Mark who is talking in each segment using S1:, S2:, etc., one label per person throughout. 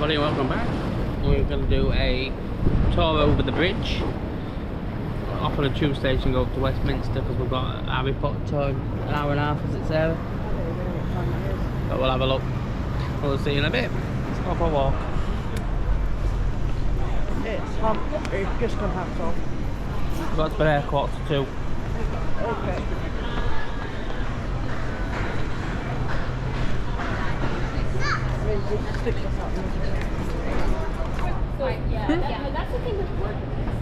S1: everybody, welcome back. We're going to do a tour over the bridge. Off on the tube station, go up to Westminster because we've got a Harry Potter tour in an hour and a half, is it Sarah? But we'll have a look. We'll see you in a bit. Let's go for a walk.
S2: It's just gone half 12.
S1: We've got to be there 1:45.
S2: Okay.
S3: Yeah, that's the thing with work.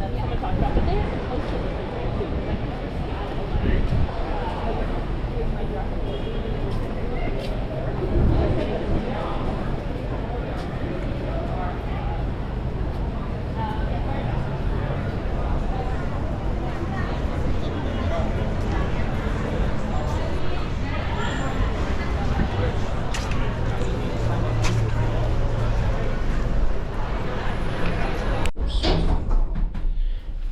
S3: That's what I'm talking about. But they're supposed to be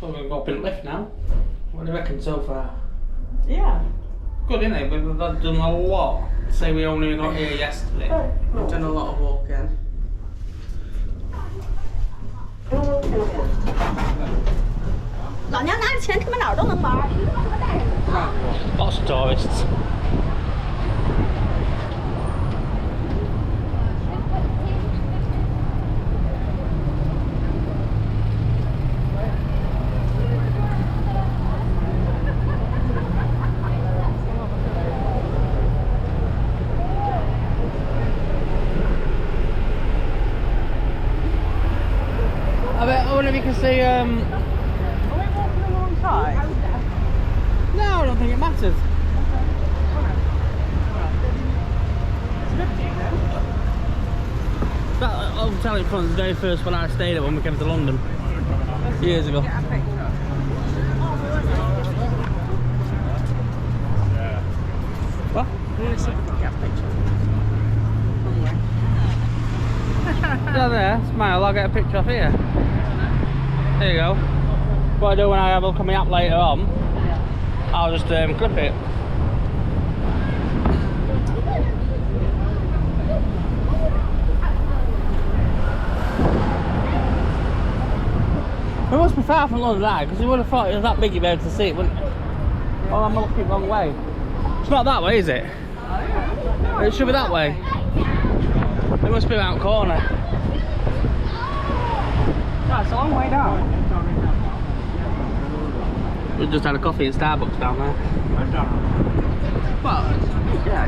S1: We're going to go up in the lift now. What do you reckon so far?
S2: Yeah.
S1: Good, isn't it? We've done a lot. Say we only got here yesterday.
S2: We've done a lot of walking.
S1: Lots of tourists. I wonder if you can see.
S2: Are we walking alongside?
S1: No, I don't think it matters. That hotel in front is the very first one I stayed at when we came to London years ago.
S2: Get a picture.
S1: What?
S2: Get a picture.
S1: Down there, smile, I'll get a picture off here. There you go. What I do when I have a look at my app later on, I'll just clip it. It must be far from London Eye, because you would have thought it was that big you'd be able to see it, wouldn't it? Oh, I'm looking the wrong way. It's not that way, is it? It should be that way. It must be around the corner.
S2: No, it's a long way down.
S1: We just had a coffee at Starbucks down there.
S2: Well, yeah.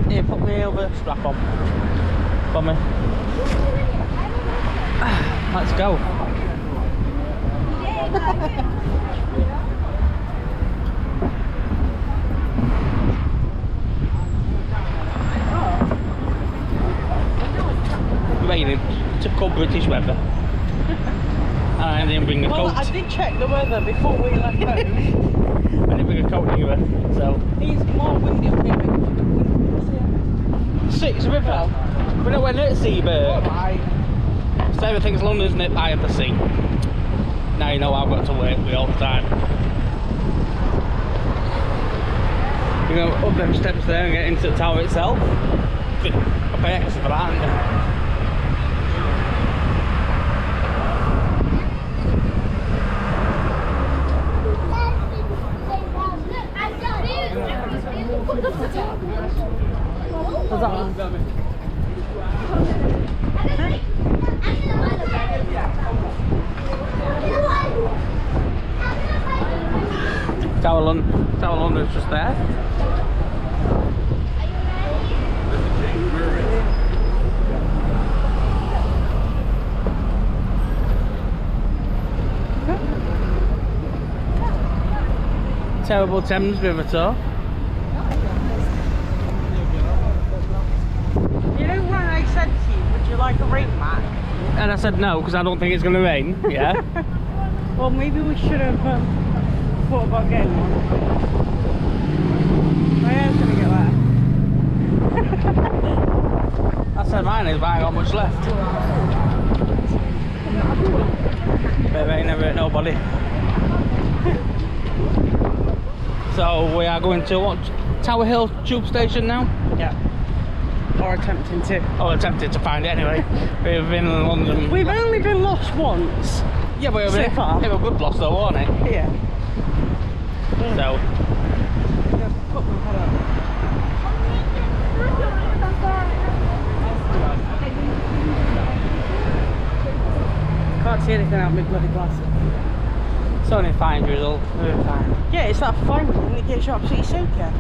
S1: Here, put me over strap on. For me. Let's go. Raining. Typical British weather. And I didn't bring a coat.
S2: Well, I did check the weather before we left home.
S1: I didn't bring a coat either, so.
S2: It's more windy up here.
S1: It's a river. We're nowhere near the seabird. So everything's London's nip eye of the sea. Now you know I've got to work with all the time. You know, up them steps there and get into the tower itself. I pay extra for that, aren't you? What's that one? Tower London's just there. Terrible Thames River tour.
S2: You know when I said to you, would you like a rain mat?
S1: And I said no, because I don't think it's going to rain. Yeah.
S2: Well, maybe we should have thought about getting one. My hair's going to get wet.
S1: I said mine is, but I ain't got much left. But it ain't never hurt nobody. So we are going to what? Tower Hill tube station now?
S2: Yeah. Or attempting to.
S1: Or attempted to find it anyway. We've been in London.
S2: We've only been lost once.
S1: Yeah, but
S2: so far.
S1: It was a good loss though, wasn't it?
S2: Yeah.
S1: So.
S2: Put my head up. Can't see anything out of my bloody glasses.
S1: It's only fine, Drizzle. We're fine.
S2: Yeah, it's that fine one that gets you absolutely soaking.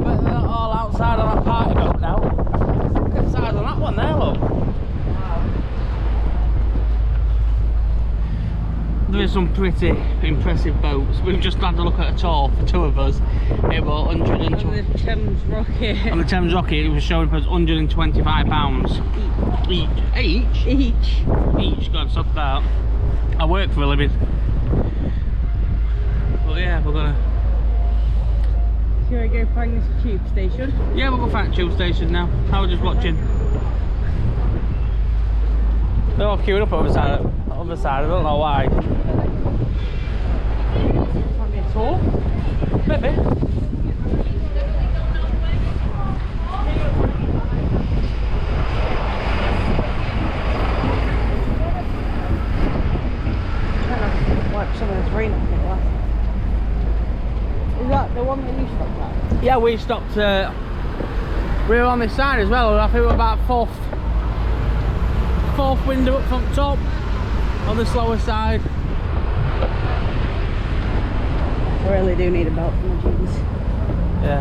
S1: But they're not all outside on that party boat now. Look at the size on that one there, look. There is some pretty impressive boats. We've just had a look at a tour for two of us. It was
S2: On the Thames Rocket.
S1: on the Thames Rocket, it was showing us £125 each. God, stop that. I work for a living. But yeah, we're gonna.
S2: Shall we go find this tube station?
S1: Yeah, we'll go find the tube station now. I was just watching. They're all queued up over the side. I don't know why.
S2: Might be a tour.
S1: Maybe.
S2: Wipe some of this rain off my glasses. Is that the one that you stopped at?
S1: Yeah, we stopped. We were on this side as well. I think we were about fourth window up from top on the slower side.
S2: I really do need a belt for my jeans.
S1: Yeah.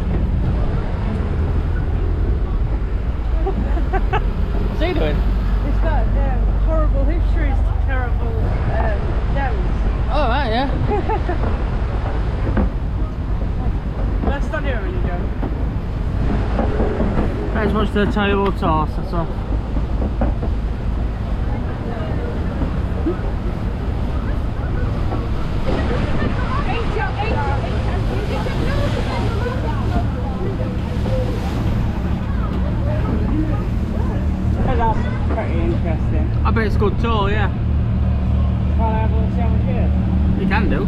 S1: What's he doing?
S2: It's that horrible history, terrible dams.
S1: Oh right, yeah.
S2: Let's start here when you go.
S1: Thanks much to the terrible toss, that's all.
S2: That's pretty interesting.
S1: I bet it's a good tour, yeah.
S2: Can't I have a look, see how much it is?
S1: You can do.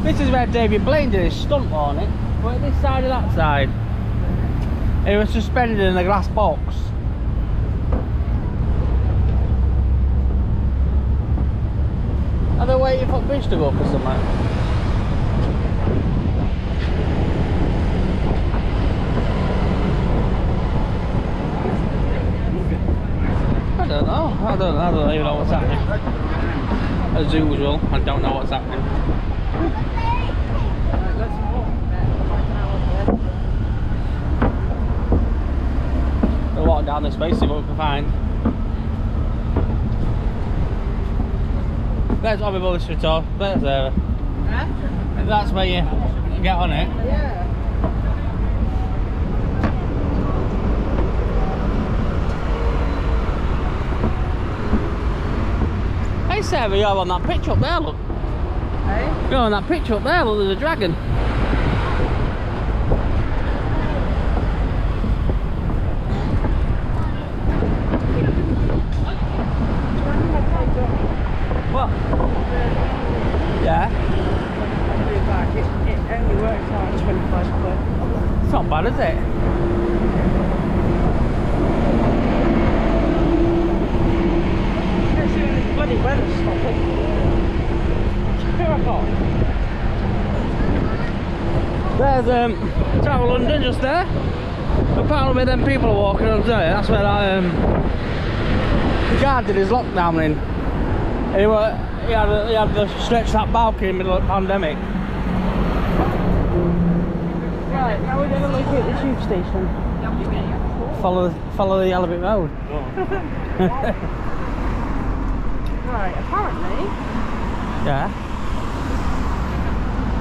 S1: This is where David Blaine did his stunt on it. But this side of that side. It was suspended in a glass box. Are they waiting for fish to go up or something? I don't know. I don't even know what's happening. As usual, I don't know what's happening.
S2: Right, let's walk
S1: We'll walk down this way, see what we can find. There's Bobby Bullish for tour. There's there.
S2: Huh?
S1: That's where you get on it.
S2: Yeah.
S1: Hey Sarah, you're on that picture up there, look.
S2: Hey?
S1: You're on that picture up there, look, there's a dragon. What? Yeah?
S2: It only works out at 25 quid.
S1: It's not bad, is it?
S2: It's the bloody weather stopping. It's 2 o'clock.
S1: There's Tower London just there. Apparently them people are walking on there. That's where that the guard did his lockdown in. He had to stretch that balcony in the middle of the pandemic.
S2: Right, now we're going to look at the tube station.
S1: Follow the Yellow Brick Road.
S2: Right, apparently
S1: Yeah,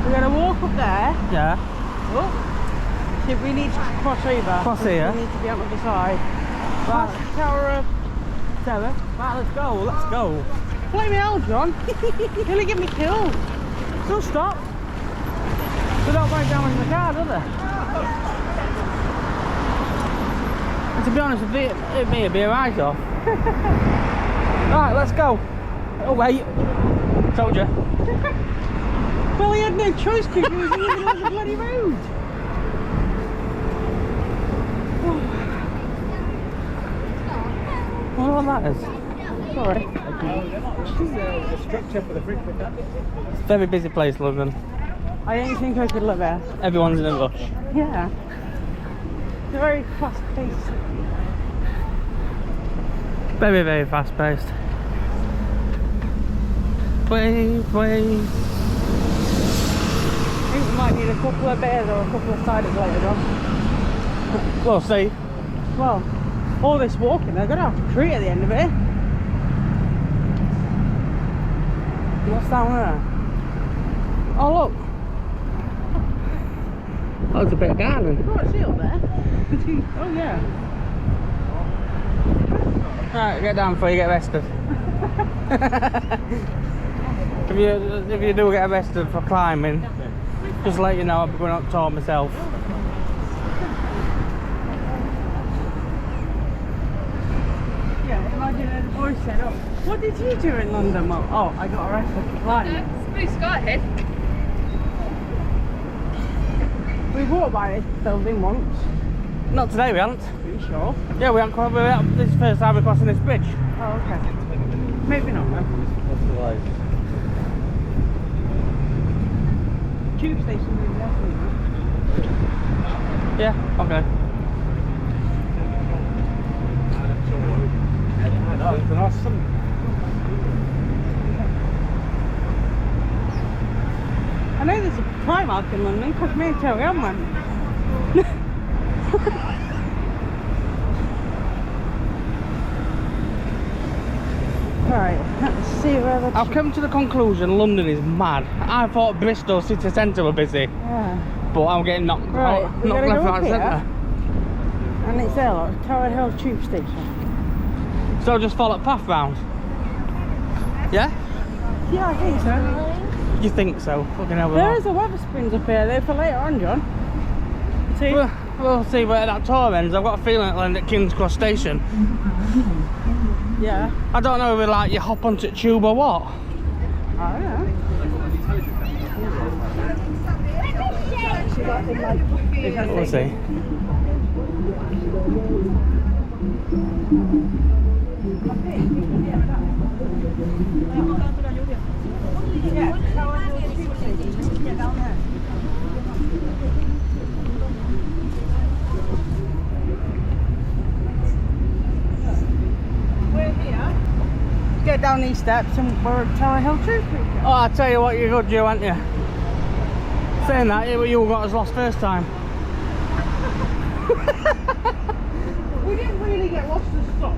S2: we're going to walk up there.
S1: yeah.
S2: Oh, see, we need to cross over.
S1: Cross here?
S2: We need to be on the other side.
S1: Right.
S2: Past the Tower of Terror.
S1: Right, let's go.
S2: Play me out, John. You're going to get me killed.
S1: Still stop. They don't break damage the car, do they? And to be honest, it'd be a write-off. Right, let's go. Oh wait, told you.
S2: Well, he had no choice because he was in the middle of the bloody road.
S1: I wonder what that is.
S2: Sorry.
S4: The structure for the brick.
S1: It's a very busy place, London.
S2: I don't think I could live there.
S1: Everyone's in a rush.
S2: Yeah. It's very fast paced.
S1: Very, very fast paced. Wave, wave.
S2: I think we might need a couple of beers or a couple of ciders later on.
S1: We'll see.
S2: Well, all this walking, they're going to have a treat at the end of it.
S1: What's down there? Oh look. Oh, it's a bit of garden.
S2: You've got a seal there. Oh yeah.
S1: Right, get down before you get arrested. if you do get arrested for climbing, just let you know I'll be going up tall myself.
S2: Yeah, imagine a boy said, oh, what did you do in London, Mum? Oh, I got arrested for climbing.
S3: Blue sky ahead.
S2: We walked by this building once.
S1: Not today, we haven't.
S2: Pretty sure.
S1: Yeah, we haven't. This is the first time we're crossing this bridge.
S2: Oh, okay. Maybe not then. Tube station maybe definitely.
S1: Yeah, okay.
S4: It's awesome.
S2: I know there's a Primark in London because me and Terry on one. Right, let's see where the...
S1: I've come to the conclusion London is mad. I thought Bristol city centre were busy,
S2: Yeah.
S1: but I'm getting knocked
S2: Right,
S1: out,
S2: we
S1: knocked
S2: gotta
S1: left,
S2: go up
S1: right,
S2: here.
S1: centre.
S2: And it's there, like Tower Hill Tube Station.
S1: So just follow the path round. Yeah?
S2: Yeah, I think so.
S1: You think so? Fucking hell.
S2: There is a Wetherspoons up here though for later on, John. See?
S1: We'll see where that tour ends. I've got a feeling it'll end at King's Cross Station.
S2: Yeah.
S1: I don't know if like you hop onto the tube or what.
S2: I don't know.
S1: We'll see.
S2: Yeah, Tower Hill Tube Station. Get down there. We're here. Get down these steps and we're at Tower Hill Tube Station.
S1: Oh, I tell you what, you're good, you, aren't you? Saying that, you got us lost first time.
S2: We didn't really get lost and stop.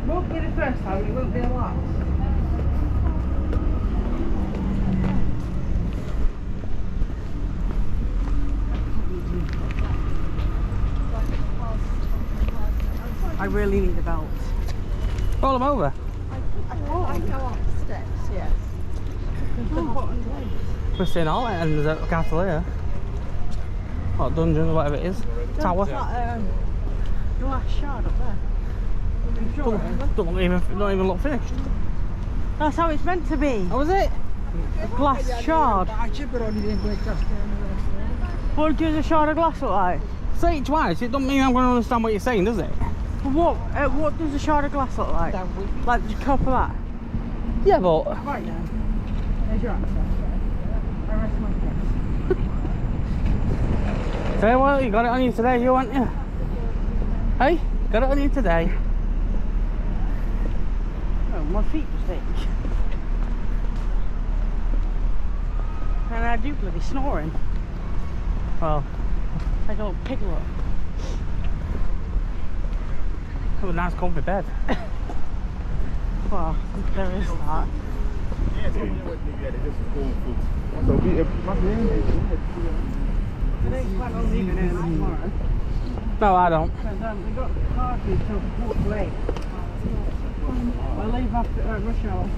S2: Won't be the first time, it won't be the last. I really need a belt.
S1: Roll them over.
S3: I go up the steps, yes.
S1: We're seeing all it ends at the castle here. Or dungeon, whatever it is. Tower.
S2: That glass shard up there.
S1: Don't even look finished.
S2: That's how it's meant to be.
S1: How was it?
S2: A glass shard. What does a shard of glass look like?
S1: Say it twice, it doesn't mean I'm going to understand what you're saying, does it?
S2: What does a shard of glass look like? Like the cup of that?
S1: Yeah, but...
S2: Right then. There's your answer. I rest my case.
S1: Say well, you got it on you today, you want you? Hey, got it on you today.
S2: Oh, my feet just ache. And I do bloody snoring.
S1: Well,
S2: Like a little piglet.
S1: it was a nice comfy bed.
S2: Well, there is that. I don't plan on leaving early tomorrow.
S1: No, I don't.
S2: Because we got parties till quarter late. I leave after rush hour.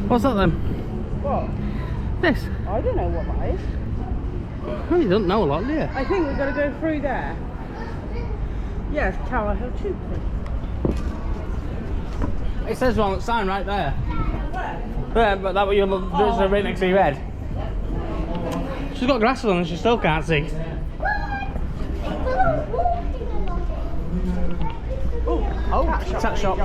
S1: What's that then?
S2: What?
S1: This?
S2: I don't know what that is.
S1: Oh, you don't know a lot, do you?
S2: I think we're going to go through there. Yeah, it's Tower Hill Tube.
S1: It says on the sign right there. Yeah, but that what you're right next to your head. She's got glasses on and she still can't see. Oh, cat shop.